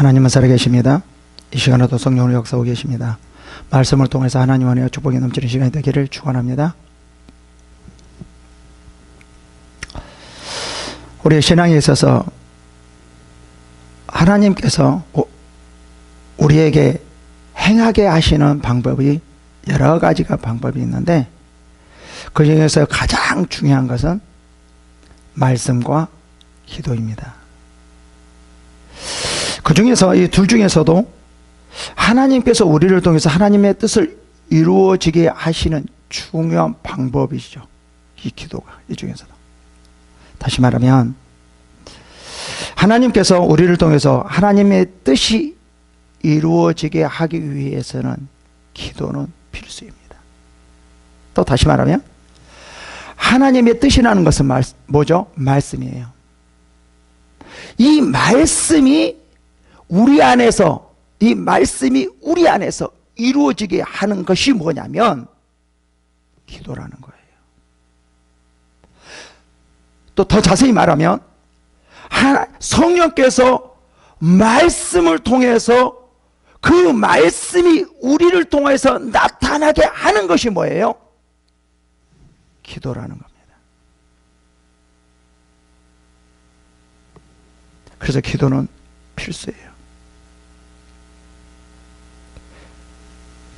하나님은 살아계십니다. 이 시간에도 성령으로 역사하고 계십니다. 말씀을 통해서 하나님 안에 축복이 넘치는 시간이 되기를 축원합니다. 우리의 신앙에 있어서 하나님께서 우리에게 행하게 하시는 방법이 여러 가지가 방법이 있는데, 그 중에서 가장 중요한 것은 말씀과 기도입니다. 그 중에서 이 둘 중에서도 하나님께서 우리를 통해서 하나님의 뜻을 이루어지게 하시는 중요한 방법이죠. 이 기도가, 이 중에서도. 다시 말하면 하나님께서 우리를 통해서 하나님의 뜻이 이루어지게 하기 위해서는 기도는 필수입니다. 또 다시 말하면 하나님의 뜻이라는 것은 뭐죠? 말씀이에요. 이 말씀이 우리 안에서, 이 말씀이 우리 안에서 이루어지게 하는 것이 뭐냐면 기도라는 거예요. 또 더 자세히 말하면 성령께서 말씀을 통해서 그 말씀이 우리를 통해서 나타나게 하는 것이 뭐예요? 기도라는 겁니다. 그래서 기도는 필수예요.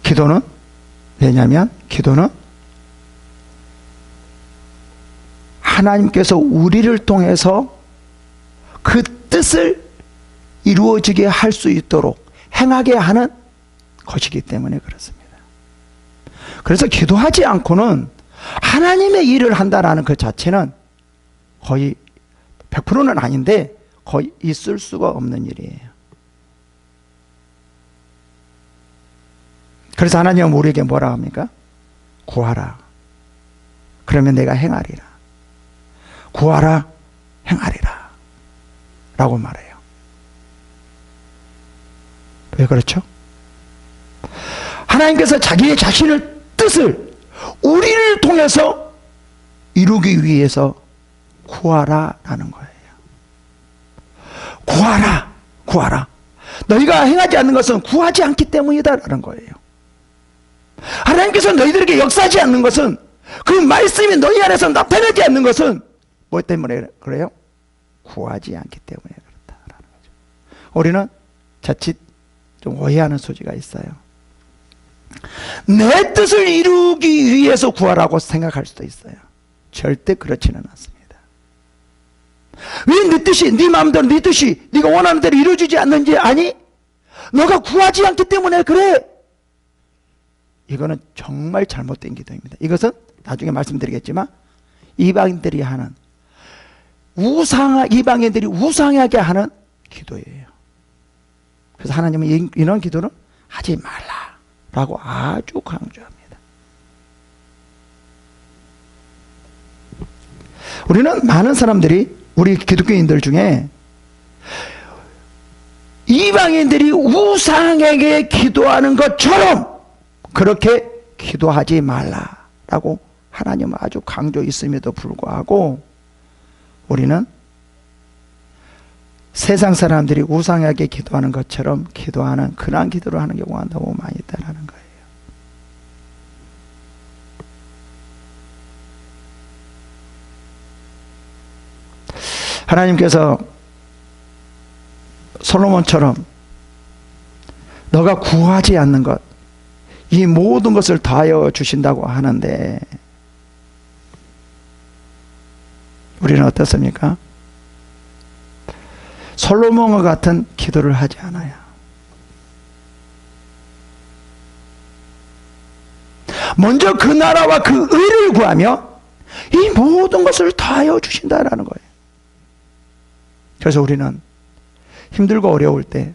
기도는 왜냐하면 기도는 하나님께서 우리를 통해서 그 뜻을 이루어지게 할 수 있도록 행하게 하는 것이기 때문에 그렇습니다. 그래서 기도하지 않고는 하나님의 일을 한다라는 그 자체는 거의 100%는 아닌데 거의 있을 수가 없는 일이에요. 그래서 하나님은 우리에게 뭐라 합니까? 구하라. 그러면 내가 행하리라. 구하라, 행하리라. 라고 말해요. 왜 그렇죠? 하나님께서 자기의 자신의 뜻을 우리를 통해서 이루기 위해서 구하라 라는 거예요. 구하라, 구하라. 너희가 행하지 않는 것은 구하지 않기 때문이다 라는 거예요. 하나님께서 너희들에게 역사하지 않는 것은, 그 말씀이 너희 안에서 나타나지 않는 것은 뭐 때문에 그래요? 구하지 않기 때문에 그렇다라는 거죠. 우리는 자칫 좀 오해하는 소지가 있어요. 내 뜻을 이루기 위해서 구하라고 생각할 수도 있어요. 절대 그렇지는 않습니다. 왜 네 뜻이, 네 마음대로 네 뜻이 네가 원하는 대로 이루어지지 않는지 아니? 너가 구하지 않기 때문에 그래. 이거는 정말 잘못된 기도입니다. 이것은 나중에 말씀드리겠지만 이방인들이 하는 이방인들이 우상하게 하는 기도예요. 그래서 하나님은 이런 기도는 하지 말라라고 아주 강조합니다. 우리는 많은 사람들이, 우리 기독교인들 중에 이방인들이 우상에게 기도하는 것처럼 그렇게 기도하지 말라라고 하나님은 아주 강조했음에도 불구하고 우리는 세상 사람들이 우상에게 기도하는 것처럼 기도하는 그러한 기도를 하는 경우가 너무 많이 있다는 거예요. 하나님께서 솔로몬처럼 너가 구하지 않는 것, 이 모든 것을 더하여 주신다고 하는데 우리는 어떻습니까? 솔로몬과 같은 기도를 하지 않아요. 먼저 그 나라와 그 의를 구하며 이 모든 것을 더하여 주신다라는 거예요. 그래서 우리는 힘들고 어려울 때,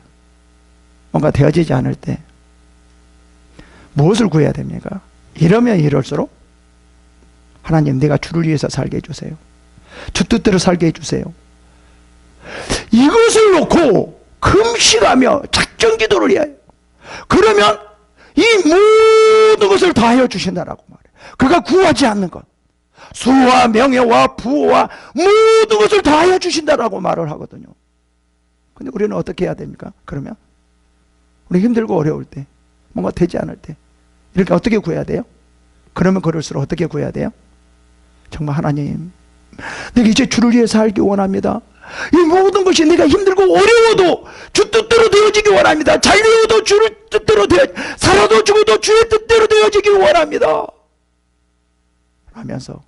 뭔가 되어지지 않을 때 무엇을 구해야 됩니까? 이러면 이럴수록 하나님, 내가 주를 위해서 살게 해주세요. 주 뜻대로 살게 해주세요. 이것을 놓고 금식하며 작정 기도를 해야 해요. 그러면 이 모든 것을 다 해주신다라고 말해요. 그가 구하지 않는 것, 수와 명예와 부와 모든 것을 다 해주신다라고 말을 하거든요. 근데 우리는 어떻게 해야 됩니까? 그러면 우리 힘들고 어려울 때, 뭔가 되지 않을 때 이렇게 어떻게 구해야 돼요? 그러면 그럴수록 어떻게 구해야 돼요? 정말 하나님, 내가 이제 주를 위해 살기 원합니다. 이 모든 것이 내가 힘들고 어려워도 주 뜻대로 되어지기 원합니다. 자유로워도 주를 뜻대로 살아도 죽어도 주의 뜻대로 되어지기 원합니다. 하면서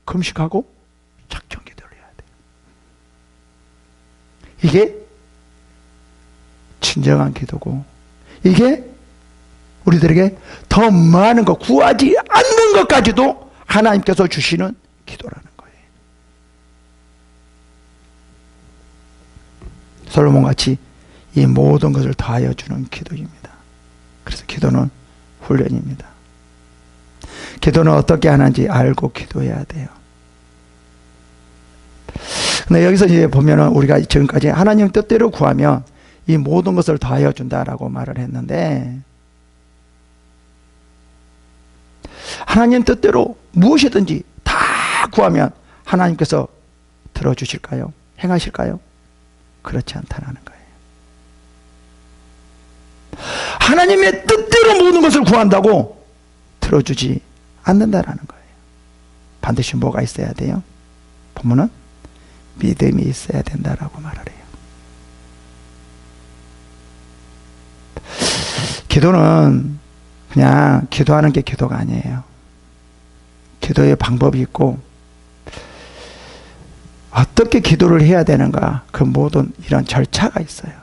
금식하고 작정 기도를 해야 돼요. 이게 진정한 기도고, 이게 우리들에게 더 많은 것, 구하지 않는 것까지도 하나님께서 주시는 기도라는 거예요. 솔로몬 같이 이 모든 것을 다하여 주는 기도입니다. 그래서 기도는 훈련입니다. 기도는 어떻게 하는지 알고 기도해야 돼요. 근데 여기서 이제 보면은 우리가 지금까지 하나님 뜻대로 구하면 이 모든 것을 다하여 준다라고 말을 했는데, 하나님 뜻대로 무엇이든지 다 구하면 하나님께서 들어주실까요? 행하실까요? 그렇지 않다는 거예요. 하나님의 뜻대로 모든 것을 구한다고 들어주지 않는다라는 거예요. 반드시 뭐가 있어야 돼요? 본문은 믿음이 있어야 된다라고 말을 해요. 기도는 그냥 기도하는 게 기도가 아니에요. 기도의 방법이 있고, 어떻게 기도를 해야 되는가, 그 모든 이런 절차가 있어요.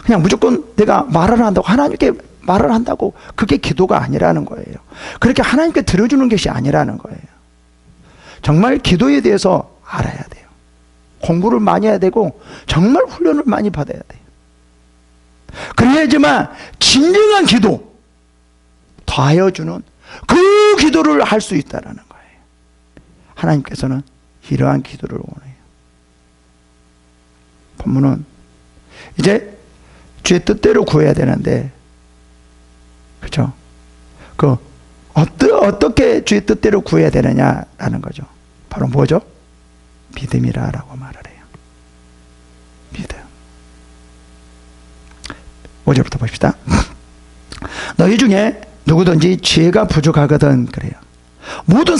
그냥 무조건 내가 말을 한다고, 하나님께 말을 한다고 그게 기도가 아니라는 거예요. 그렇게 하나님께 들어주는 것이 아니라는 거예요. 정말 기도에 대해서 알아야 돼요. 공부를 많이 해야 되고 정말 훈련을 많이 받아야 돼요. 그래야지만 진정한 기도, 더하여주는 그 기도를 할 수 있다는 거예요. 하나님께서는 이러한 기도를 원해요. 본문은 이제 주의 뜻대로 구해야 되는데, 그렇죠? 어떻게 주의 뜻대로 구해야 되느냐라는 거죠. 바로 뭐죠? 믿음이라고 말을 해요. 믿음. 5절부터 봅시다. 너희 중에 누구든지 지혜가 부족하거든, 그래요. 모든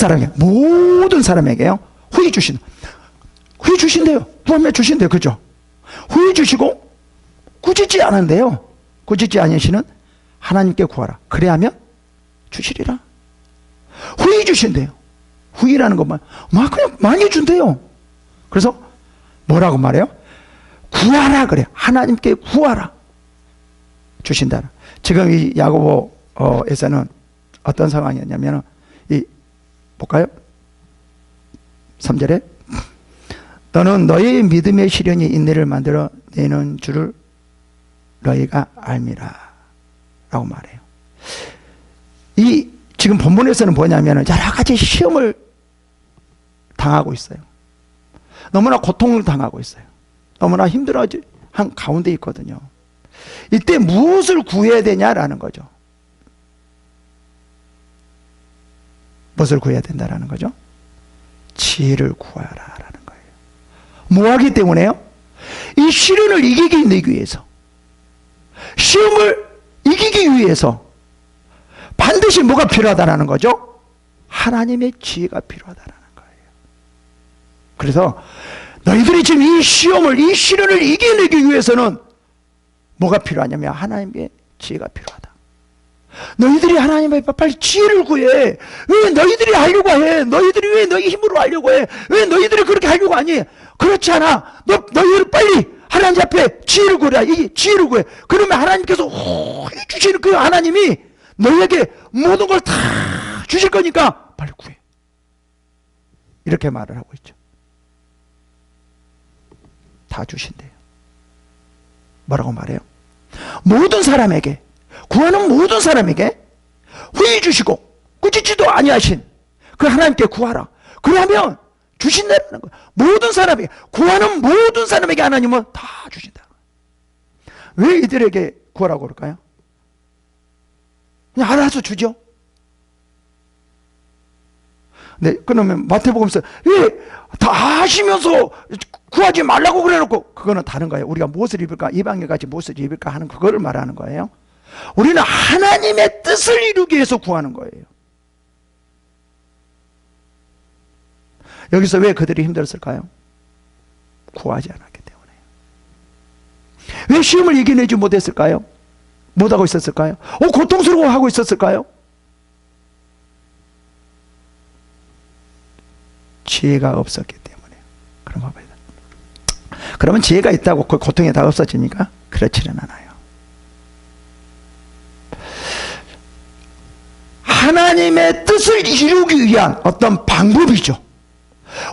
사람에게요, 후히 주신대요. 구하면 주신대요. 그죠? 후히 주시고, 꾸짖지 않은데요. 꾸짖지 않으시는 하나님께 구하라. 그래 하면 주시리라. 후히 주신대요. 후히라는 것만, 그냥 많이 준대요. 그래서 뭐라고 말해요? 구하라 그래요. 하나님께 구하라. 주신다. 지금 이 야고보에서는 어떤 상황이었냐면, 볼까요? 3절에 너는 너의 믿음의 시련이 인내를 만들어내는 줄을 너희가 알미라 라고 말해요. 지금 본문에서는 뭐냐면 여러 가지 시험을 당하고 있어요. 너무나 고통을 당하고 있어요. 너무나 힘들어한 가운데 있거든요. 이때 무엇을 구해야 되냐라는 거죠. 무엇을 구해야 된다라는 거죠? 지혜를 구하라라는 거예요. 뭐 하기 때문에요? 이 시련을 이기기 위해서, 시험을 이기기 위해서 반드시 뭐가 필요하다는 거죠? 하나님의 지혜가 필요하다는 거예요. 그래서 너희들이 지금 이 시련을 이겨내기 위해서는 뭐가 필요하냐면 하나님의 지혜가 필요하다. 너희들이 하나님의 빨리 지혜를 구해. 왜 너희들이 하려고 해? 너희들이 왜 너희 힘으로 하려고 해? 왜 너희들이 그렇게 하려고 하니? 그렇지 않아. 너희들 빨리 하나님 앞에 지혜를 구해라. 이 지혜를 구해. 그러면 하나님께서 주시는 그 하나님이 너희에게 모든 걸 다 주실 거니까 빨리 구해. 이렇게 말을 하고 있죠. 다 주신대요. 뭐라고 말해요? 모든 사람에게, 구하는 모든 사람에게 후히 주시고 꾸짖지도 아니하신 그 하나님께 구하라. 그러면 주신다는 거예요. 모든 사람에게, 구하는 모든 사람에게 하나님은 다 주신다. 왜 이들에게 구하라고 그럴까요? 그냥 알아서 주죠. 네, 그러면 마태복음서 왜 다 하시면서 구하지 말라고 그래놓고, 그거는 다른 거예요. 우리가 무엇을 입을까, 이방인같이 무엇을 입을까 하는 그거를 말하는 거예요. 우리는 하나님의 뜻을 이루기 위해서 구하는 거예요. 여기서 왜 그들이 힘들었을까요? 구하지 않았기 때문에. 왜 시험을 이겨내지 못했을까요? 못하고 있었을까요? 고통스러워하고 있었을까요? 지혜가 없었기 때문에. 그럼 봐봐요. 그러면 지혜가 있다고 그 고통이 다 없어집니까? 그렇지는 않아요. 하나님의 뜻을 이루기 위한 어떤 방법이죠.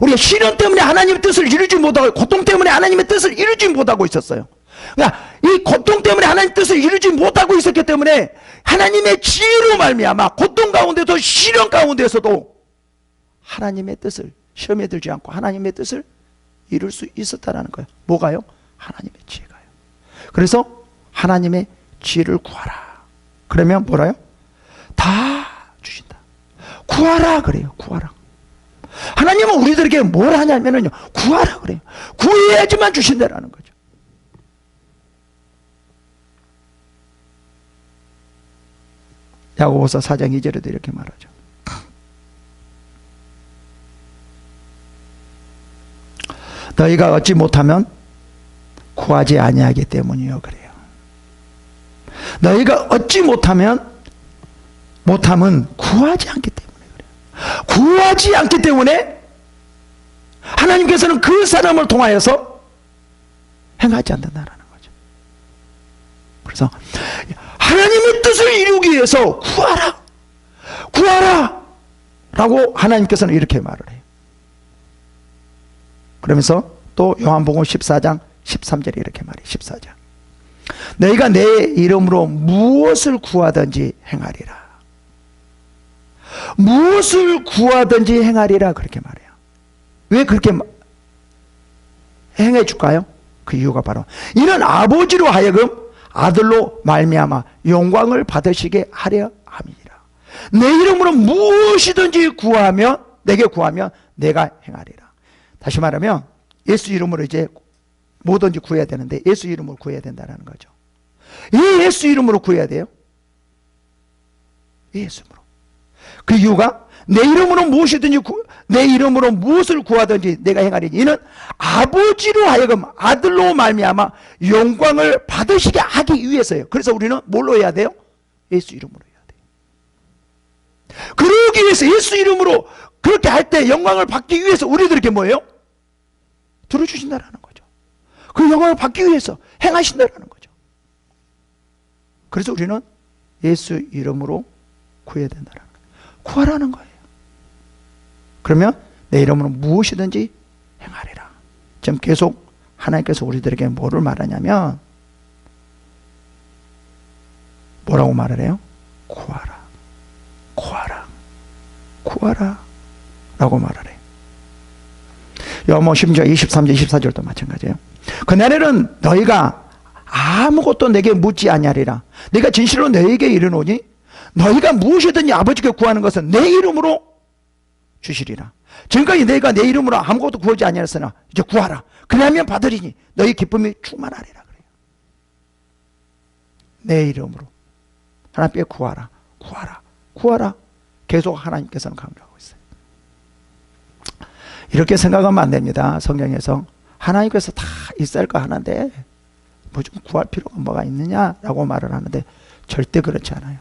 우리가 시련 때문에 하나님의 뜻을 이루지 못하고, 고통 때문에 하나님의 뜻을 이루지 못하고 있었어요. 그러니까 이 고통 때문에 하나님의 뜻을 이루지 못하고 있었기 때문에 하나님의 지혜로 말미암아 고통 가운데도 시련 가운데서도 하나님의 뜻을, 시험에 들지 않고 하나님의 뜻을 이룰 수 있었다는 거예요. 뭐가요? 하나님의 지혜가요. 그래서 하나님의 지혜를 구하라. 그러면 뭐라요? 다 주신다. 구하라 그래요. 구하라. 하나님은 우리들에게 뭘 하냐면요, 구하라 그래요. 구해야지만 주신다라는 거죠. 야고보서 4장 2절에도 이렇게 말하죠. 너희가 얻지 못하면 구하지 아니하기 때문이요 그래요. 너희가 얻지 못하면 구하지 않기 때문에 그래요. 구하지 않기 때문에 하나님께서는 그 사람을 통하여서 행하지 않는다는 거죠. 그래서 하나님의 뜻을 이루기 위해서 구하라, 구하라 라고 하나님께서는 이렇게 말을 해요. 그러면서 또 요한복음 14장 13절에 이렇게 말해요. 14장. 너희가 내 이름으로 무엇을 구하든지 행하리라. 무엇을 구하든지 행하리라 그렇게 말해요. 왜 그렇게 행해 줄까요? 그 이유가 바로 이는 아버지로 하여금 아들로 말미암아 영광을 받으시게 하려 함이니라. 내 이름으로 무엇이든지 구하면, 내게 구하면 내가 행하리라. 다시 말하면 예수 이름으로 이제 뭐든지 구해야 되는데 예수 이름으로 구해야 된다는 거죠. 왜 예수 이름으로 구해야 돼요? 예수 이름으로. 그 이유가 내 이름으로 무엇이든지 내 이름으로 무엇을 구하든지 내가 행하리니 이는 아버지로 하여금 아들로 말미암아 영광을 받으시게 하기 위해서요. 그래서 우리는 뭘로 해야 돼요? 예수 이름으로 해야 돼요. 그러기 위해서 예수 이름으로 그렇게 할 때 영광을 받기 위해서 우리들에게 뭐예요? 들어주신다라는 거죠. 그 영광을 받기 위해서 행하신다라는 거죠. 그래서 우리는 예수 이름으로 구해야 된다는 거예요. 구하라는 거예요. 그러면 내 이름으로 무엇이든지 행하리라. 지금 계속 하나님께서 우리들에게 뭐를 말하냐면 뭐라고 말을 해요? 구하라, 구하라, 구하라 라고 말을 해요. 요한복음 심지어 23절 24절도 마찬가지예요. 그날에는 너희가 아무것도 내게 묻지 아니하리라. 내가 진실로 너희에게 이르노니 너희가 무엇이든지 아버지께 구하는 것은 내 이름으로 주시리라. 지금까지 내가 내 이름으로 아무것도 구하지 아니하였으나 이제 구하라. 그러면 받으리니 너희 기쁨이 충만하리라 그래요. 내 이름으로 하나님께 구하라, 구하라, 구하라. 계속 하나님께서는 강조하고 있어요. 이렇게 생각하면 안 됩니다. 성경에서 하나님께서 다 있을 거 하는데 뭐 좀 구할 필요가 뭐가 있느냐라고 말을 하는데 절대 그렇지 않아요.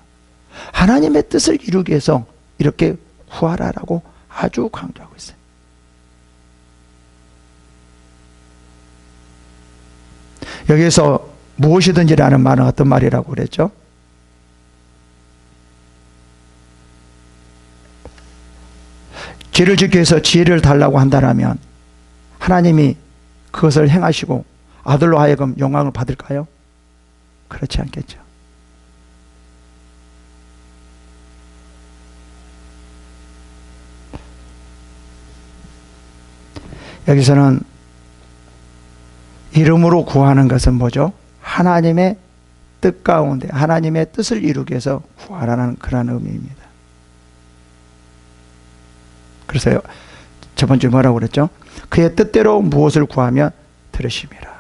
하나님의 뜻을 이루기 위해서 이렇게 구하라라고 아주 강조하고 있어요. 여기에서 무엇이든지라는 말은 어떤 말이라고 그랬죠? 죄를 짓기 위해서 지혜를 달라고 한다면 하나님이 그것을 행하시고 아들로 하여금 영광을 받을까요? 그렇지 않겠죠. 여기서는 이름으로 구하는 것은 뭐죠? 하나님의 뜻 가운데 하나님의 뜻을 이루기 위해서 구하라는 그런 의미입니다. 그래서 저번 주에 뭐라고 그랬죠? 그의 뜻대로 무엇을 구하면 들으심이라.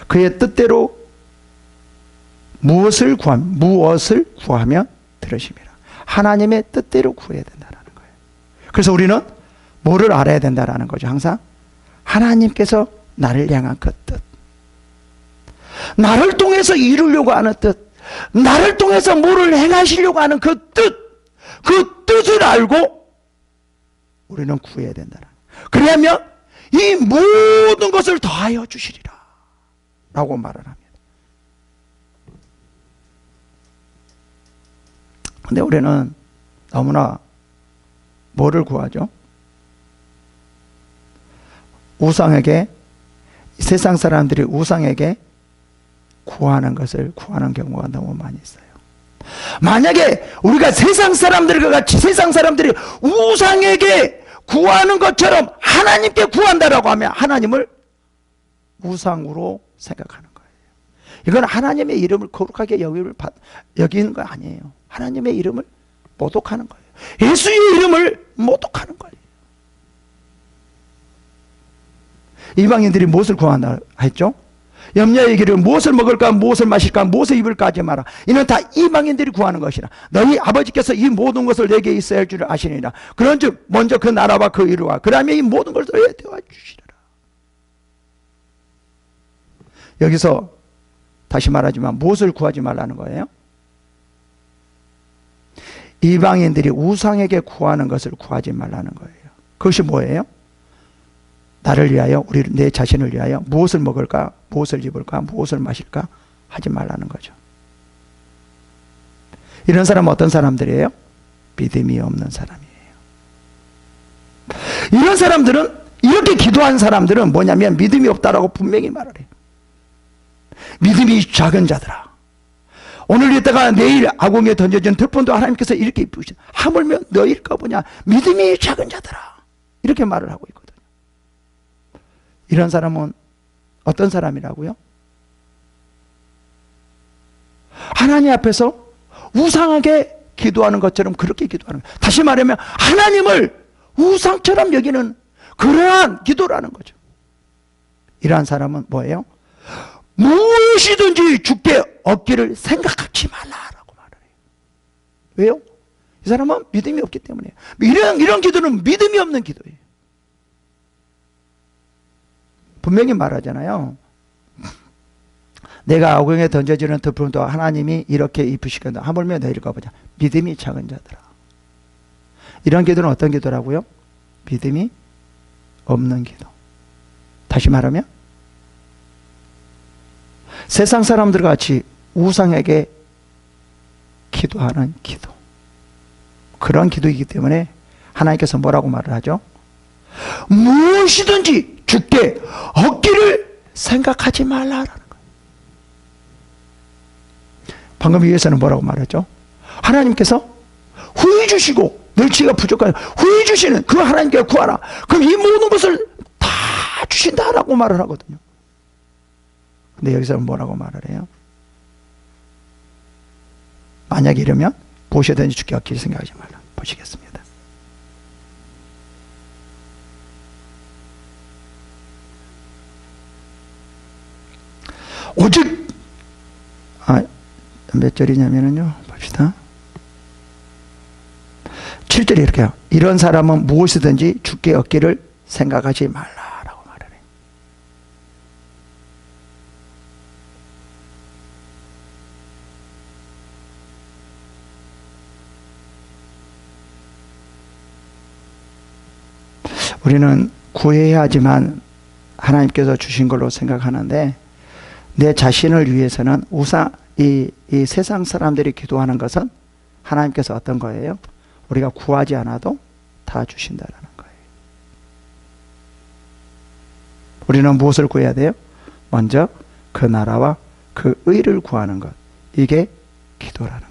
그의 뜻대로 무엇을 구하면 들으심이라. 하나님의 뜻대로 구해야 된다는 거예요. 그래서 우리는 뭐를 알아야 된다는 거죠. 항상 하나님께서 나를 향한 그 뜻, 나를 통해서 이루려고 하는 뜻, 나를 통해서 뭐를 행하시려고 하는 그 뜻을 알고 우리는 구해야 된다는 거예요. 그러면 이 모든 것을 더하여 주시리라 라고 말을 합니다. 근데 우리는 너무나 뭐를 구하죠? 우상에게, 세상 사람들이 우상에게 구하는 것을 구하는 경우가 너무 많이 있어요. 만약에 우리가 세상 사람들과 같이 세상 사람들이 우상에게 구하는 것처럼 하나님께 구한다라고 하면 하나님을 우상으로 생각하는 거예요. 이건 하나님의 이름을 거룩하게 여기는 거 아니에요. 하나님의 이름을 모독하는 거예요. 예수의 이름을 모독하는 거예요. 이방인들이 무엇을 구한다 했죠? 염려의 길을 무엇을 먹을까, 무엇을 마실까, 무엇을 입을까 하지 마라. 이는 다 이방인들이 구하는 것이라. 너희 아버지께서 이 모든 것을 내게 있어야 할 줄을 아시니라. 그런즉 먼저 그 나라와 그 의로와 그 다음에 이 모든 것을 더해 주시리라. 여기서 다시 말하지만 무엇을 구하지 말라는 거예요? 이방인들이 우상에게 구하는 것을 구하지 말라는 거예요. 그것이 뭐예요? 나를 위하여, 내 자신을 위하여 무엇을 먹을까, 무엇을 입을까, 무엇을 마실까 하지 말라는 거죠. 이런 사람은 어떤 사람들이에요? 믿음이 없는 사람이에요. 이런 사람들은, 이렇게 기도한 사람들은 뭐냐면 믿음이 없다라고 분명히 말을 해요. 믿음이 작은 자들아, 오늘 이따가 내일 아궁이에 던져진 들판도 하나님께서 이렇게 입히시다. 하물며 너일까 보냐, 믿음이 작은 자들아, 이렇게 말을 하고 있거든요. 이런 사람은 어떤 사람이라고요? 하나님 앞에서 우상하게 기도하는 것처럼 그렇게 기도하는 거예요. 다시 말하면 하나님을 우상처럼 여기는 그러한 기도라는 거죠. 이러한 사람은 뭐예요? 무엇이든지 주께 얻기를 생각하지 말라라고 말을 해요. 왜요? 이 사람은 믿음이 없기 때문에. 이런 기도는 믿음이 없는 기도예요. 분명히 말하잖아요. 내가 아궁이에 던져지는 들풀도 하나님이 이렇게 입히시거든. 하물며 너 읽어보자. 믿음이 작은 자들아. 이런 기도는 어떤 기도라고요? 믿음이 없는 기도. 다시 말하면 세상 사람들과 같이 우상에게 기도하는 기도, 그런 기도이기 때문에 하나님께서 뭐라고 말을 하죠? 무엇이든지 주께 얻기를 생각하지 말라라는 거예요. 방금 위에서는 뭐라고 말했죠? 하나님께서 후히 주시고 멸치가 부족하니 후히 주시는 그 하나님께 구하라. 그럼 이 모든 것을 다 주신다라고 말을 하거든요. 근데 여기서는 뭐라고 말을 해요? 만약에 이러면 무엇이든지 주께 얻기를 생각하지 말라. 보시겠습니다. 오직 몇 절이냐면요, 봅시다. 7절에 이렇게 해요. 이런 사람은 무엇이든지 주께 얻기를 생각하지 말라라고 말을 해요. 우리는 구해야 하지만 하나님께서 주신 걸로 생각하는데, 내 자신을 위해서는 이 세상 사람들이 기도하는 것은 하나님께서 어떤 거예요? 우리가 구하지 않아도 다 주신다라는 거예요. 우리는 무엇을 구해야 돼요? 먼저 그 나라와 그 의를 구하는 것. 이게 기도라는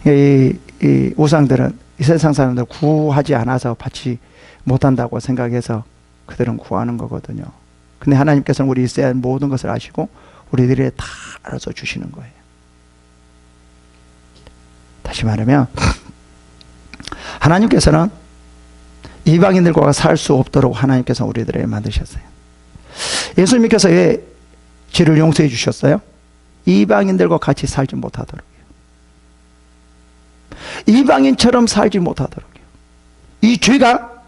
거예요. 이 우상들은 이 세상 사람들 구하지 않아서 받지 못한다고 생각해서 그들은 구하는 거거든요. 근데 하나님께서는 우리 있어야 할 모든 것을 아시고 우리들이 다 알아서 주시는 거예요. 다시 말하면 하나님께서는 이방인들과 살 수 없도록 하나님께서 우리들에게 만드셨어요. 예수님께서 왜 죄를 용서해 주셨어요? 이방인들과 같이 살지 못하도록요. 이방인처럼 살지 못하도록요. 이 죄가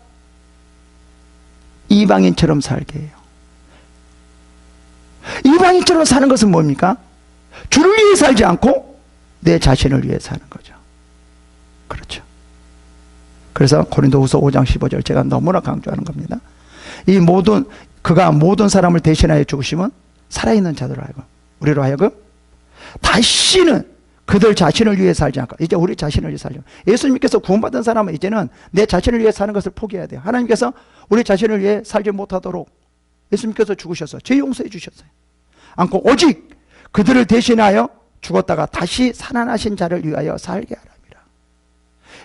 이방인처럼 살게 해요. 이방인처럼 사는 것은 뭡니까? 주를 위해 살지 않고 내 자신을 위해 사는 거죠. 그렇죠. 그래서 고린도후서 5장 15절 제가 너무나 강조하는 겁니다. 이 모든 그가 모든 사람을 대신하여 죽으시면 살아있는 자들로 하여금 우리로 하여금 다시는 그들 자신을 위해 살지 않고 이제 우리 자신을 위해 살죠. 예수님께서 구원받은 사람은 이제는 내 자신을 위해 사는 것을 포기해야 돼요. 하나님께서 우리 자신을 위해 살지 못하도록 예수님께서 죽으셔서 죄 용서해 주셨어요. 않고 오직 그들을 대신하여 죽었다가 다시 살아나신 자를 위하여 살게 하랍니다.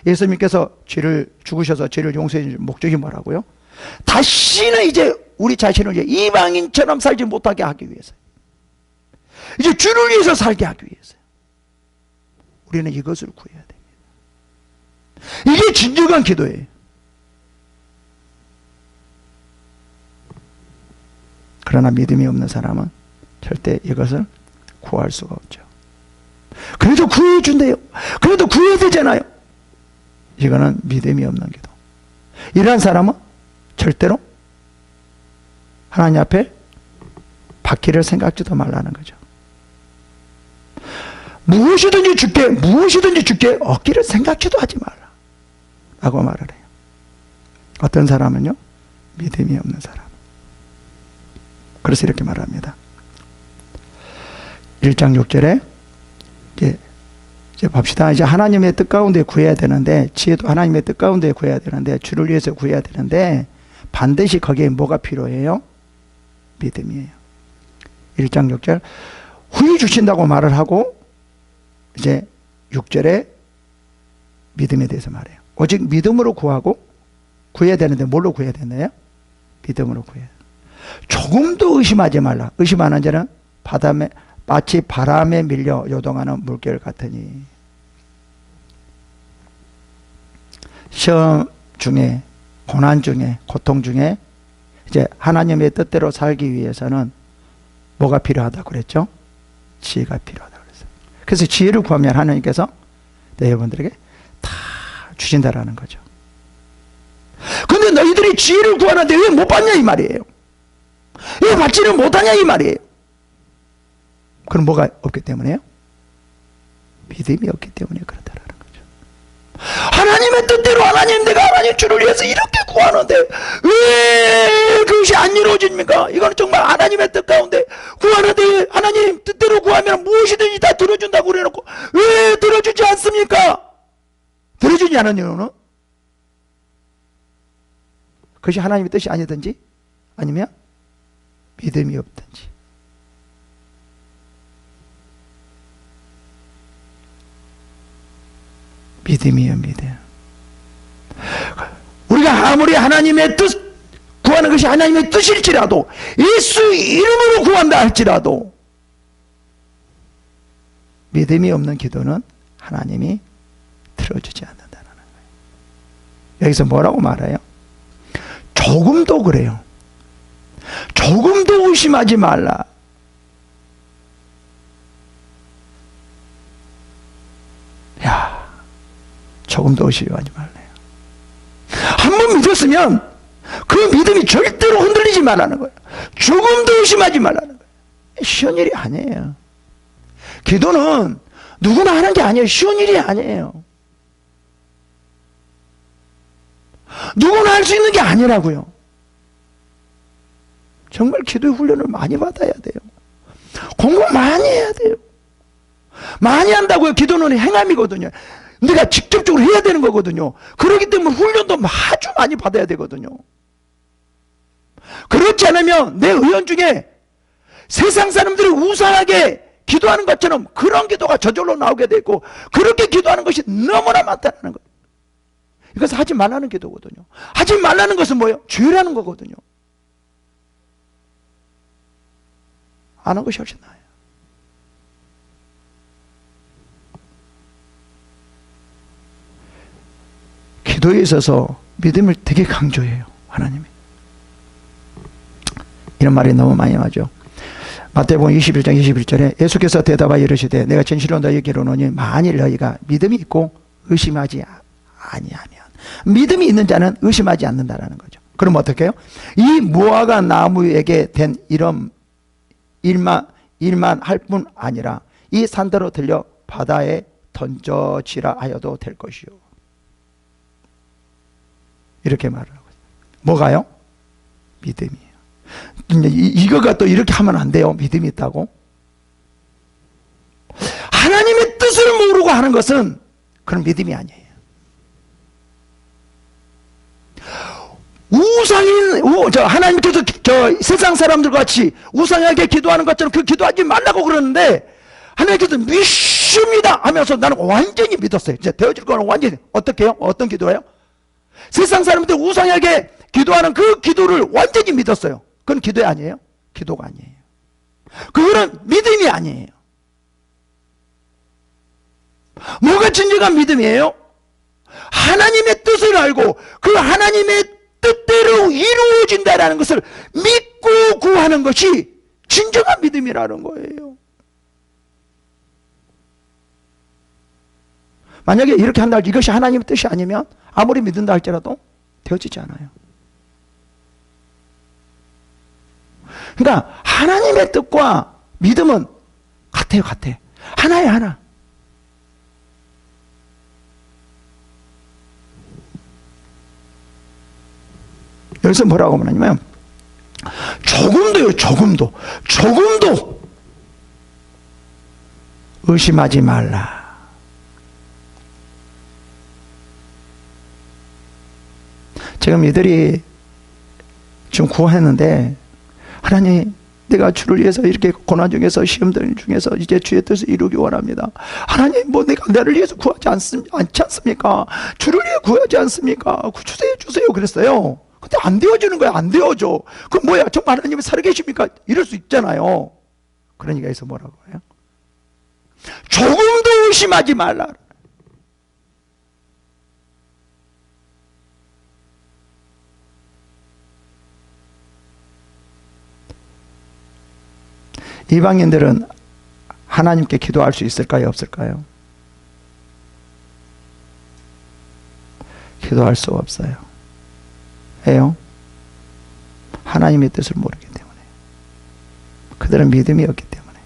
예수님께서 죄를 죽으셔서 죄를 용서해 주신 목적이 뭐라고요? 다시는 이제 우리 자신을 위해 이방인처럼 살지 못하게 하기 위해서, 이제 주를 위해서 살게 하기 위해서 우리는 이것을 구해야 됩니다. 이게 진정한 기도예요. 그러나 믿음이 없는 사람은 절대 이것을 구할 수가 없죠. 그래도 구해 준대요. 그래도 구해야 되잖아요. 이거는 믿음이 없는 기도. 이러한 사람은 절대로 하나님 앞에 받기를 생각지도 말라는 거죠. 무엇이든지 줄게, 무엇이든지 줄게, 얻기를 생각지도 하지 말라 라고 말을 해요. 어떤 사람은요? 믿음이 없는 사람. 그래서 이렇게 말합니다. 1장 6절에 이제 봅시다. 이제 하나님의 뜻 가운데 구해야 되는데, 지혜도 하나님의 뜻 가운데 구해야 되는데, 주를 위해서 구해야 되는데, 반드시 거기에 뭐가 필요해요? 믿음이에요. 1장 6절. 후히 주신다고 말을 하고, 이제 6절에 믿음에 대해서 말해요. 오직 믿음으로 구하고, 구해야 되는데 뭘로 구해야 되나요? 믿음으로 구해야 돼요. 조금도 의심하지 말라. 의심하는 자는 마치 바람에 밀려 요동하는 물결 같으니. 시험 중에, 고난 중에, 고통 중에 이제 하나님의 뜻대로 살기 위해서는 뭐가 필요하다고 그랬죠? 지혜가 필요하다고 그랬어요. 그래서 지혜를 구하면 하나님께서 여러분들에게 다 주신다라는 거죠. 근데 너희들이 지혜를 구하는데 왜 못 받냐 이 말이에요. 왜 받지를 못하냐 이 말이에요. 그럼 뭐가 없기 때문에요? 믿음이 없기 때문에 그렇다라는 거죠. 하나님의 뜻대로 내가 하나님 주를 위해서 이렇게 구하는데 왜 그것이 안 이루어집니까? 이거는 정말 하나님의 뜻 가운데 구하는데 하나님 뜻대로 구하면 무엇이든지 다 들어준다고 그래놓고 왜 들어주지 않습니까? 들어주지 않은 이유는 그것이 하나님의 뜻이 아니든지 아니면 믿음이 없든지. 믿음이요, 믿음. 우리가 아무리 하나님의 뜻 구하는 것이 하나님의 뜻일지라도, 예수 이름으로 구한다 할지라도 믿음이 없는 기도는 하나님이 들어주지 않는다는 거예요. 여기서 뭐라고 말해요? 조금도 그래요. 조금도 의심하지 말라. 야, 조금도 의심하지 말래요. 한번 믿었으면 그 믿음이 절대로 흔들리지 말라는 거예요. 조금도 의심하지 말라는 거예요. 쉬운 일이 아니에요. 기도는 누구나 하는 게 아니에요. 쉬운 일이 아니에요. 누구나 할 수 있는 게 아니라고요. 정말 기도의 훈련을 많이 받아야 돼요. 공부 많이 해야 돼요. 많이 한다고요. 기도는 행함이거든요. 내가 직접적으로 해야 되는 거거든요. 그렇기 때문에 훈련도 아주 많이 받아야 되거든요. 그렇지 않으면 내 의원 중에 세상 사람들이 우상하게 기도하는 것처럼 그런 기도가 저절로 나오게 되고, 그렇게 기도하는 것이 너무나 많다는 거예요. 이것은 하지 말라는 기도거든요. 하지 말라는 것은 뭐예요? 죄라는 거거든요. 안 한 것이 훨씬 나아요. 기도에 있어서 믿음을 되게 강조해요, 하나님이. 이런 말이 너무 많이 나오죠. 마태복음 21장 21절에 예수께서 대답하여 이르시되 내가 진실로 너희에게 이르노니 만일 너희가 믿음이 있고 의심하지 아니하면, 믿음이 있는 자는 의심하지 않는다라는 거죠. 그럼 어떻게 해요? 이 무화과 나무에게 된 이런 일만 할 뿐 아니라 이 산더러 들려 바다에 던져지라 하여도 될 것이요. 이렇게 말을 하고 있어요. 뭐가요? 믿음이에요. 이거가 또 이렇게 하면 안 돼요. 믿음이 있다고. 하나님의 뜻을 모르고 하는 것은 그런 믿음이 아니에요. 하나님께서 세상 사람들 같이 우상에게 기도하는 것처럼 그 기도하지 말라고 그러는데, 하나님께서 믿습니다 하면서 나는 완전히 믿었어요. 이제 되어질 거는 완전히. 어떻게 해요? 어떤 기도예요? 세상 사람들 우상에게 기도하는 그 기도를 완전히 믿었어요. 그건 기도 아니에요? 기도가 아니에요. 그거는 믿음이 아니에요. 뭐가 진정한 믿음이에요? 하나님의 뜻을 알고 그 하나님의 뜻대로 이루어진다라는 것을 믿고 구하는 것이 진정한 믿음이라는 거예요. 만약에 이렇게 한다, 이것이 하나님의 뜻이 아니면 아무리 믿는다 할지라도 되어지지 않아요. 그러니까 하나님의 뜻과 믿음은 같아요, 같아. 하나예요, 하나. 여기서 뭐라고 말하냐면, 조금도 의심하지 말라. 지금 이들이 지금 구했는데, 하나님, 내가 주를 위해서 이렇게 고난 중에서 시험들 중에서 이제 주의 뜻을 이루기 원합니다. 하나님, 내가 나를 위해서 구하지 않지 않습니까? 주를 위해 구하지 않습니까? 주세요 그랬어요. 근데 안 되어주는 거야. 안 되어줘. 그럼 뭐야? 정말 하나님이 살아계십니까? 이럴 수 있잖아요. 그러니까 여기서 뭐라고 해요? 조금도 의심하지 말라. 이방인들은 하나님께 기도할 수 있을까요? 없을까요? 기도할 수가 없어요. 왜요? 하나님의 뜻을 모르기 때문에. 그들은 믿음이 없기 때문에.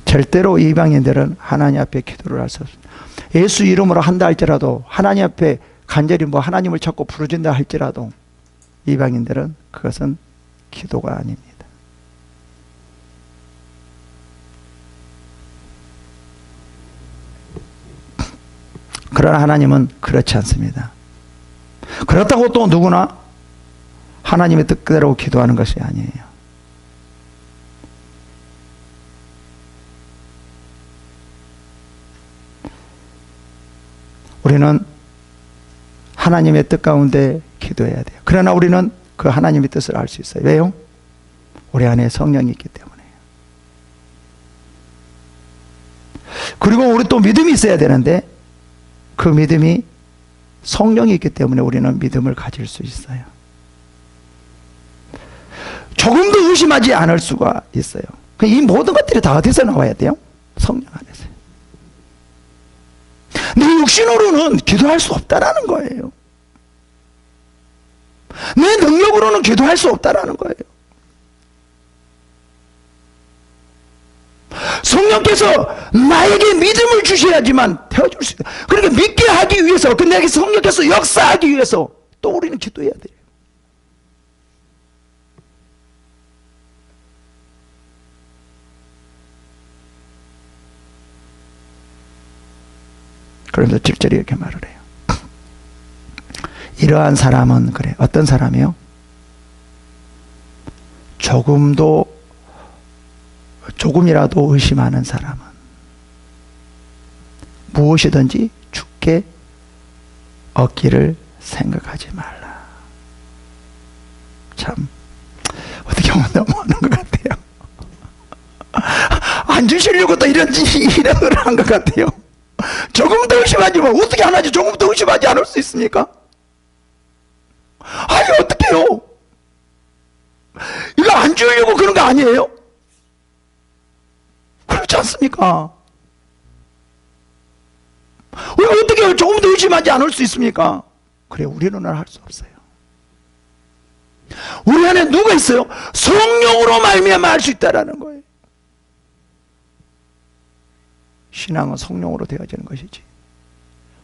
절대로 이방인들은 하나님 앞에 기도를 할 수 없습니다. 예수 이름으로 한다 할지라도, 하나님 앞에 간절히 하나님을 찾고 부르진다 할지라도 이방인들은 그것은 기도가 아닙니다. 그러나 하나님은 그렇지 않습니다. 그렇다고 또 누구나 하나님의 뜻대로 기도하는 것이 아니에요. 우리는 하나님의 뜻 가운데 기도해야 돼요. 그러나 우리는 그 하나님의 뜻을 알 수 있어요. 왜요? 우리 안에 성령이 있기 때문에. 그리고 우리 또 믿음이 있어야 되는데, 그 믿음이 성령이 있기 때문에 우리는 믿음을 가질 수 있어요. 조금도 의심하지 않을 수가 있어요. 이 모든 것들이 다 어디서 나와야 돼요? 성령 안에서. 내 육신으로는 기도할 수 없다라는 거예요. 내 능력으로는 기도할 수 없다라는 거예요. 성령께서 나에게 믿음을 주셔야지만 되어줄 수 있다. 그러니까 믿게 하기 위해서, 근데 성령께서 역사하기 위해서 또 우리는 기도해야 돼요. 그러면서 7절에 이렇게 말을 해요. 이러한 사람은 그래. 어떤 사람이요? 조금이라도 의심하는 사람은 무엇이든지 주께 얻기를 생각하지 말라. 참 어떻게 보면 너무하는 것 같아요. 안 주시려고 또 이런 걸 한 것 같아요. 조금 더 의심하지 뭐 어떻게 하나님 조금 더 의심하지 않을 수 있습니까? 아니 어떡해요? 이거 안 주려고 그런 거 아니에요? 그렇지 않습니까? 왜 어떻게 조금 더 의심하지 않을 수 있습니까? 그래 우리는 할 수 없어요. 우리 안에 누가 있어요? 성령으로 말미암아 할 수 있다라는 거예요. 신앙은 성령으로 되어지는 것이지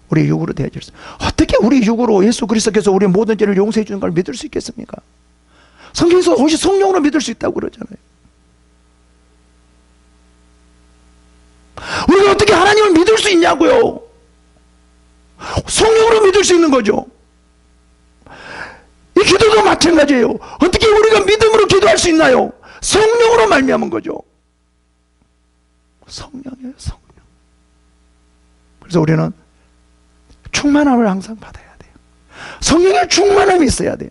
우리 육으로 되어질 수. 어떻게 우리 육으로 예수 그리스도께서 우리 모든 죄를 용서해 주는 걸 믿을 수 있겠습니까? 성경에서 혹시 성령으로 믿을 수 있다고 그러잖아요. 우리가 어떻게 하나님을 믿을 수 있냐고요? 성령으로 믿을 수 있는 거죠. 이 기도도 마찬가지예요. 어떻게 우리가 믿음으로 기도할 수 있나요? 성령으로 말미암은 거죠. 성령이에요, 성령. 그래서 우리는 충만함을 항상 받아야 돼요. 성령의 충만함이 있어야 돼요.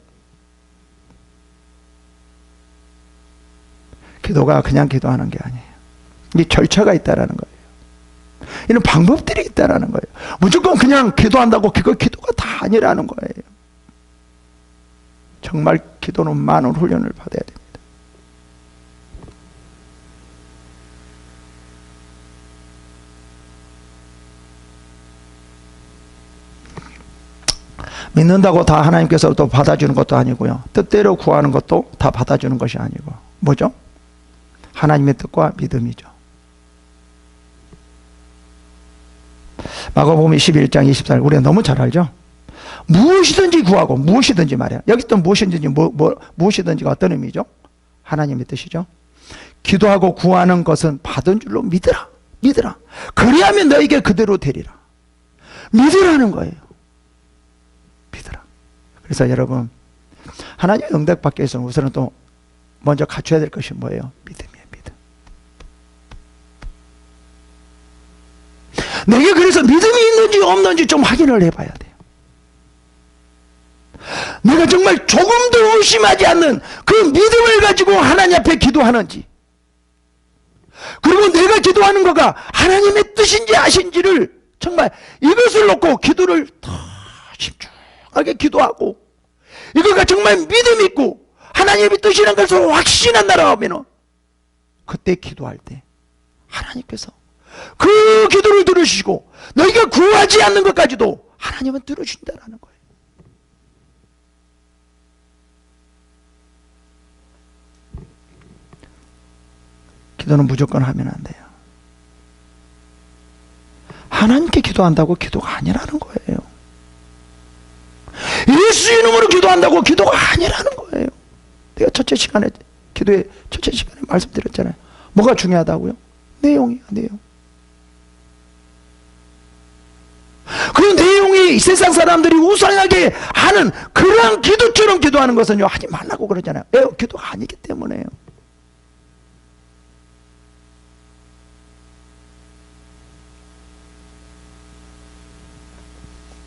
기도가 그냥 기도하는 게 아니에요. 이 절차가 있다라는 거예요. 이런 방법들이 있다라는 거예요. 무조건 그냥 기도한다고 그거 기도가 다 아니라는 거예요. 정말 기도는 많은 훈련을 받아야 됩니다. 믿는다고 다 하나님께서 또 받아주는 것도 아니고요. 뜻대로 구하는 것도 다 받아주는 것이 아니고 뭐죠? 하나님의 뜻과 믿음이죠. 마가복음 11장 24절 우리가 너무 잘 알죠? 무엇이든지 구하고 무엇이든지 말이야. 여기 또 무엇이든지 무엇이든지가 어떤 의미죠? 하나님의 뜻이죠. 기도하고 구하는 것은 받은 줄로 믿으라. 믿으라. 그리하면 너에게 그대로 되리라. 믿으라는 거예요. 믿으라. 그래서 여러분 하나님의 응답 받기 위해서는 우선은 또 먼저 갖춰야 될 것이 뭐예요? 믿음이에요. 믿음. 내게 그래서 믿음이 있는지 없는지 좀 확인을 해봐야 돼요. 내가 정말 조금도 의심하지 않는 그 믿음을 가지고 하나님 앞에 기도하는지, 그리고 내가 기도하는 거가 하나님의 뜻인지 아신지를 정말 이것을 놓고 기도를 더 집중하게 기도하고, 이거가 정말 믿음 있고 하나님의 뜻이라는 것을 확신한다라고 하면 그때 기도할 때 하나님께서 그 기도를 들으시고 너희가 구하지 않는 것까지도 하나님은 들으신다라는 거예요. 기도는 무조건 하면 안 돼요. 하나님께 기도한다고 기도가 아니라는 거예요. 예수 이름으로 기도한다고 기도가 아니라는 거예요. 내가 첫째 시간에 기도의 첫째 시간에 말씀드렸잖아요. 뭐가 중요하다고요? 내용이야, 내용. 그 내용이 세상 사람들이 우상하게 하는 그러한 기도처럼 기도하는 것은요, 하지 말라고 그러잖아요. 왜요? 기도가 아니기 때문에요.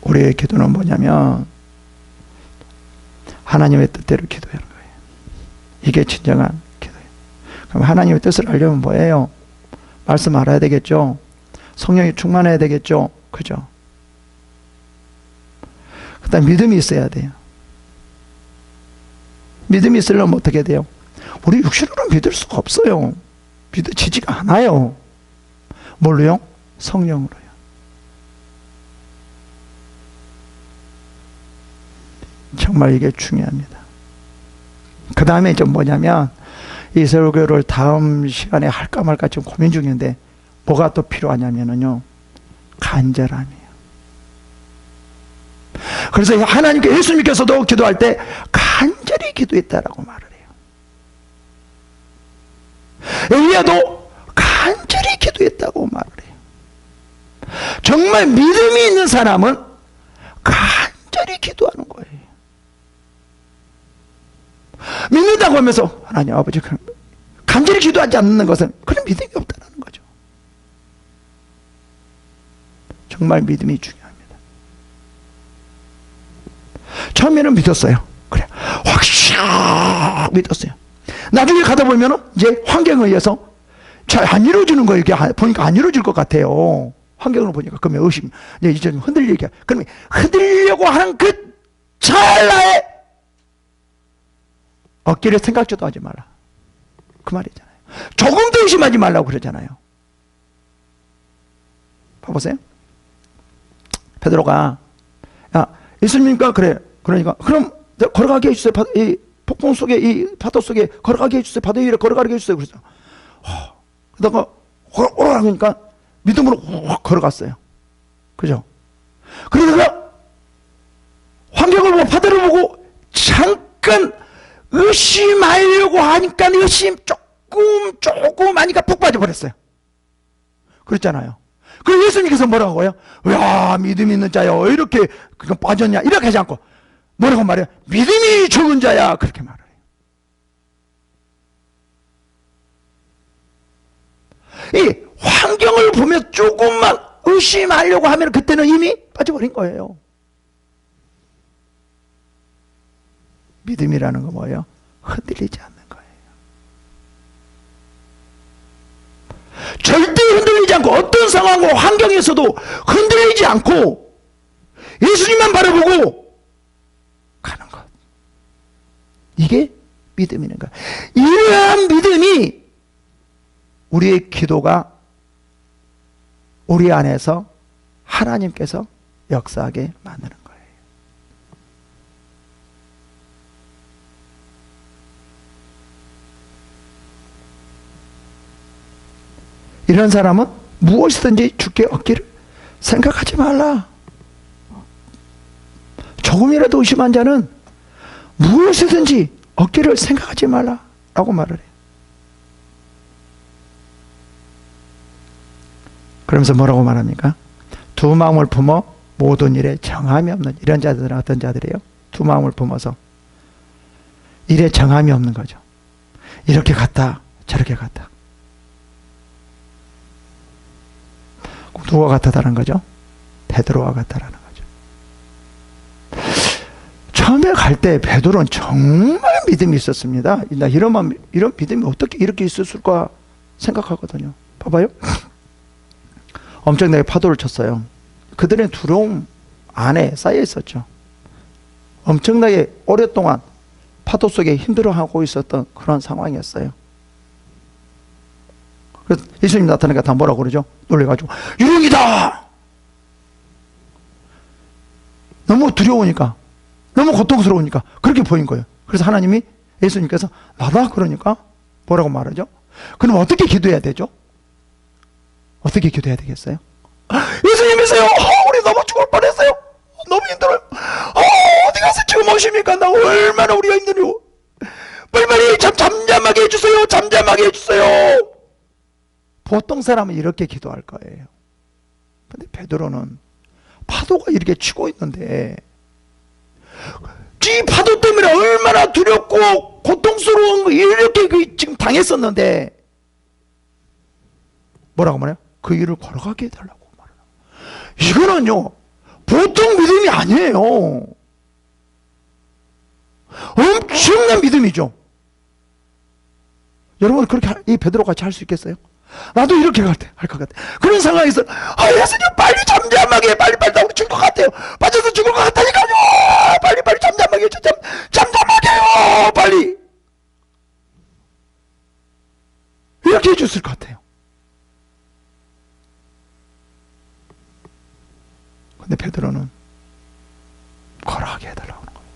우리의 기도는 뭐냐면 하나님의 뜻대로 기도하는 거예요. 이게 진정한 기도예요. 그럼 하나님의 뜻을 알려면 뭐예요? 말씀 알아야 되겠죠? 성령이 충만해야 되겠죠? 그죠? 그 다음 믿음이 있어야 돼요. 믿음이 있으려면 어떻게 돼요? 우리 육신으로 믿을 수가 없어요. 믿어지지가 않아요. 뭘로요? 성령으로요. 정말 이게 중요합니다. 그 다음에 좀 뭐냐면, 이 설교를 다음 시간에 할까 말까 지금 고민 중인데, 뭐가 또 필요하냐면요, 간절함이에요. 그래서 하나님께, 예수님께서도 기도할 때 간절히 기도했다라고 말을 해요. 엘리야도 간절히 기도했다고 말을 해요. 정말 믿음이 있는 사람은 간절히 기도하는 거예요. 믿는다고 하면서 하나님 아버지 간절히 기도하지 않는 것은 그런 믿음이 없다는 거죠. 정말 믿음이 중요합니다. 처음에는 믿었어요. 그래, 확 믿었어요. 나중에 가다 보면 이제 환경에 의해서 잘 안 이루어지는 거예요. 이게 보니까 안 이루어질 것 같아요. 환경을 보니까 그러면 의심, 이제 좀 흔들리게. 그러면 흔들리려고 하는 그 찰나에 어깨를 생각지도 하지 말라. 그 말이잖아요. 조금도 의심하지 말라고 그러잖아요. 봐보세요. 베드로가 야, 예수님과 그래. 그러니까 그럼 걸어가게 해주세요. 이 폭풍 속에 이 파도 속에 걸어가게 해주세요. 바다 위에 걸어가게 해주세요. 그래서 그러다가 오라 그러니까 믿음으로 확 걸어갔어요. 그죠? 그러다가 환경을 보고 바다를 보고 잠깐 의심하려고 하니까 의심 조금 하니까 푹 빠져버렸어요. 그랬잖아요. 그래서 예수님께서 뭐라고 해요? 야, 믿음 있는 자야, 왜 이렇게 그냥 빠졌냐? 이렇게 하지 않고 뭐라고 말해요? 믿음이 적은 자야, 그렇게 말을 해요. 이 환경을 보며 조금만 의심하려고 하면 그때는 이미 빠져버린 거예요. 믿음이라는 건 뭐예요? 흔들리지 않는 거예요. 절대 흔들리지 않고 어떤 상황과 환경에서도 흔들리지 않고 예수님만 바라보고 가는 것. 이게 믿음이는 거예요. 이러한 믿음이 우리의 기도가 우리 안에서 하나님께서 역사하게 만드는 거예요. 이런 사람은 무엇이든지 주께 얻기를 생각하지 말라. 조금이라도 의심한 자는 무엇이든지 얻기를 생각하지 말라 라고 말을 해요. 그러면서 뭐라고 말합니까? 두 마음을 품어 모든 일에 정함이 없는 이런 자들은 어떤 자들이에요? 두 마음을 품어서 일에 정함이 없는 거죠. 이렇게 갔다 저렇게 갔다. 누가 같다라는 거죠? 베드로와 같다라는 거죠. 처음에 갈 때 베드로는 정말 믿음이 있었습니다. 나 이런 믿음이 어떻게 이렇게 있었을까 생각하거든요. 봐봐요. 엄청나게 파도를 쳤어요. 그들의 두려움 안에 쌓여 있었죠. 엄청나게 오랫동안 파도 속에 힘들어하고 있었던 그런 상황이었어요. 그래서 예수님 나타나니까 다 뭐라고 그러죠? 놀래가지고 유령이다! 너무 두려우니까, 너무 고통스러우니까 그렇게 보인 거예요. 그래서 하나님이, 예수님께서 나다 그러니까 뭐라고 말하죠? 그럼 어떻게 기도해야 되죠? 어떻게 기도해야 되겠어요? 예수님이세요! 우리 너무 죽을 뻔했어요! 너무 힘들어요! 어디 가서 지금 오십니까? 나 얼마나 우리가 힘들어요! 빨리빨리 잠잠하게 해주세요! 잠잠하게 해주세요! 보통 사람은 이렇게 기도할 거예요. 근데 베드로는 파도가 이렇게 치고 있는데 이 파도 때문에 얼마나 두렵고 고통스러운 거 이렇게 지금 당했었는데 뭐라고 말해요? 그 일을 걸어가게 해달라고 말해요. 이거는요 보통 믿음이 아니에요. 엄청난 믿음이죠. 여러분 그렇게 이 베드로 같이 할 수 있겠어요? 나도 이렇게 할 것 같아. 그런 상황에서 예수님 빨리 잠잠하게 빨리빨리 나 우리 죽을 것 같아요. 빠져서 죽을 것 같다니까요. 빨리빨리 잠잠하게 해줘. 잠잠하게 해요. 빨리 이렇게 해줬을 것 같아요. 근데 베드로는 걸어가게 해달라고 하는 거예요.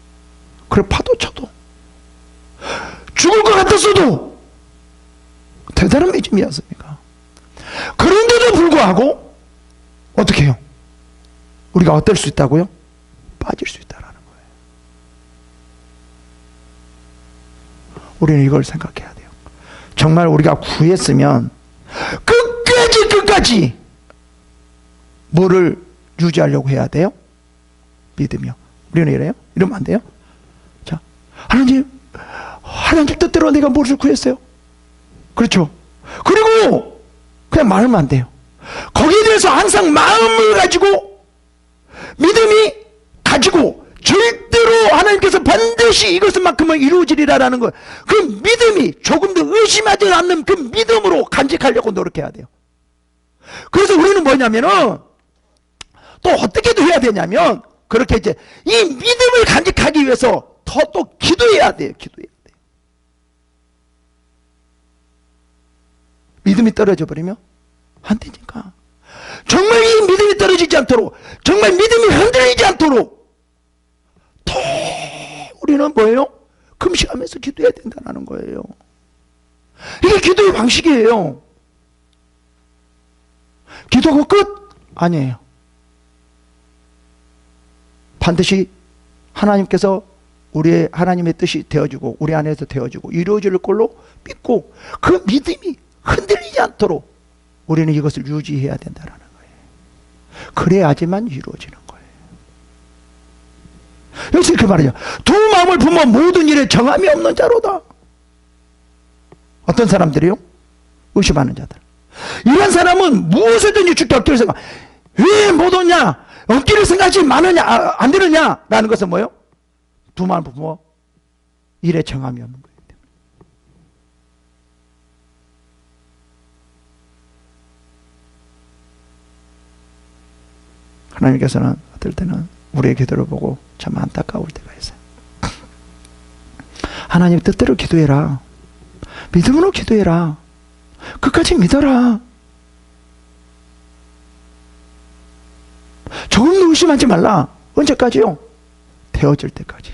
그래 파도 쳐도 죽을 것 같았어도 대단한 믿음이었습니까? 그런데도 불구하고 어떻게 해요? 우리가 어떨 수 있다고요? 빠질 수 있다는 거예요. 우리는 이걸 생각해야 돼요. 정말 우리가 구했으면 끝까지 뭐를 유지하려고 해야 돼요? 믿음이요. 우리는 이래요? 이러면 안 돼요? 자, 하나님 뜻대로 내가 무엇을 구했어요? 그렇죠. 그리고 그냥 말하면 안 돼요. 거기에 대해서 항상 마음을 가지고 믿음이 가지고 절대로 하나님께서 반드시 이것만큼은 이루어지리라는 것, 그 믿음이 조금도 의심하지 않는 그 믿음으로 간직하려고 노력해야 돼요. 그래서 우리는 뭐냐면은 또 어떻게도 해야 되냐면 그렇게 이제 이 믿음을 간직하기 위해서 더 또 기도해야 돼요. 기도해야 돼요. 믿음이 떨어져 버리면 안 되니까. 정말 이 믿음이 떨어지지 않도록, 정말 믿음이 흔들리지 않도록 더 우리는 뭐예요? 금식하면서 기도해야 된다는 거예요. 이게 기도의 방식이에요. 기도가 끝? 아니에요. 반드시 하나님께서 우리의 하나님의 뜻이 되어주고 우리 안에서 되어주고 이루어질 걸로 믿고 그 믿음이 흔들리지 않도록 우리는 이것을 유지해야 된다는 거예요. 그래야지만 이루어지는 거예요. 여기서 이렇게 말해요. 두 마음을 품어 모든 일에 정함이 없는 자로다. 어떤 사람들이요? 의심하는 자들. 이런 사람은 무엇이든지 주께 얻기를 생각. 왜 못 얻냐? 얻기를 생각하지 많으냐? 안 되느냐? 라는 것은 뭐예요? 두 마음을 품어 일에 정함이 없는 거예요. 하나님께서는 어떨 때는 우리의 기도를 보고 참 안타까울 때가 있어요. 하나님 뜻대로 기도해라. 믿음으로 기도해라. 끝까지 믿어라. 조금도 의심하지 말라. 언제까지요? 되어질 때까지.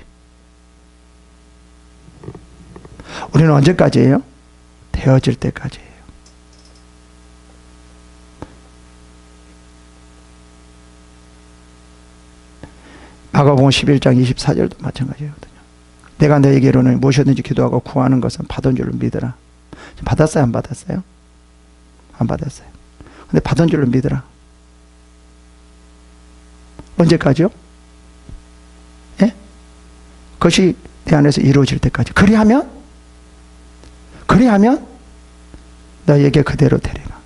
우리는 언제까지예요? 되어질 때까지예요. 마가복음 11장 24절도 마찬가지거든요. 내가 너에게로는 무엇이든지 기도하고 구하는 것은 받은 줄로 믿으라. 받았어요? 안 받았어요? 안 받았어요. 근데 받은 줄로 믿으라. 언제까지요? 예? 그것이 내 안에서 이루어질 때까지. 그리하면 너에게 그대로 되리라.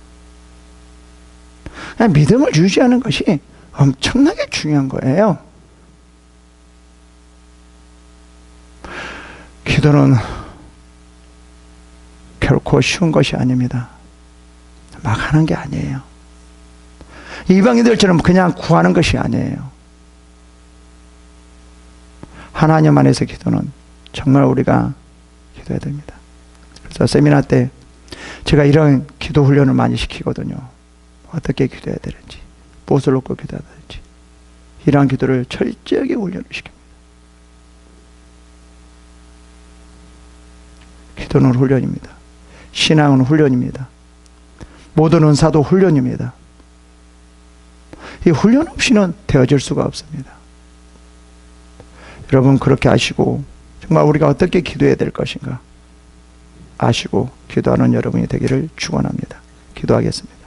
그냥 믿음을 유지하는 것이 엄청나게 중요한 거예요. 기도는 결코 쉬운 것이 아닙니다. 막 하는 게 아니에요. 이방인들처럼 그냥 구하는 것이 아니에요. 하나님 안에서 기도는 정말 우리가 기도해야 됩니다. 그래서 세미나 때 제가 이런 기도 훈련을 많이 시키거든요. 어떻게 기도해야 되는지, 무엇을 놓고 기도해야 되는지 이러한 기도를 철저하게 훈련을 시킵니다. 기도는 훈련입니다. 신앙은 훈련입니다. 모든 은사도 훈련입니다. 이 훈련 없이는 되어질 수가 없습니다. 여러분 그렇게 아시고 정말 우리가 어떻게 기도해야 될 것인가 아시고 기도하는 여러분이 되기를 축원합니다. 기도하겠습니다.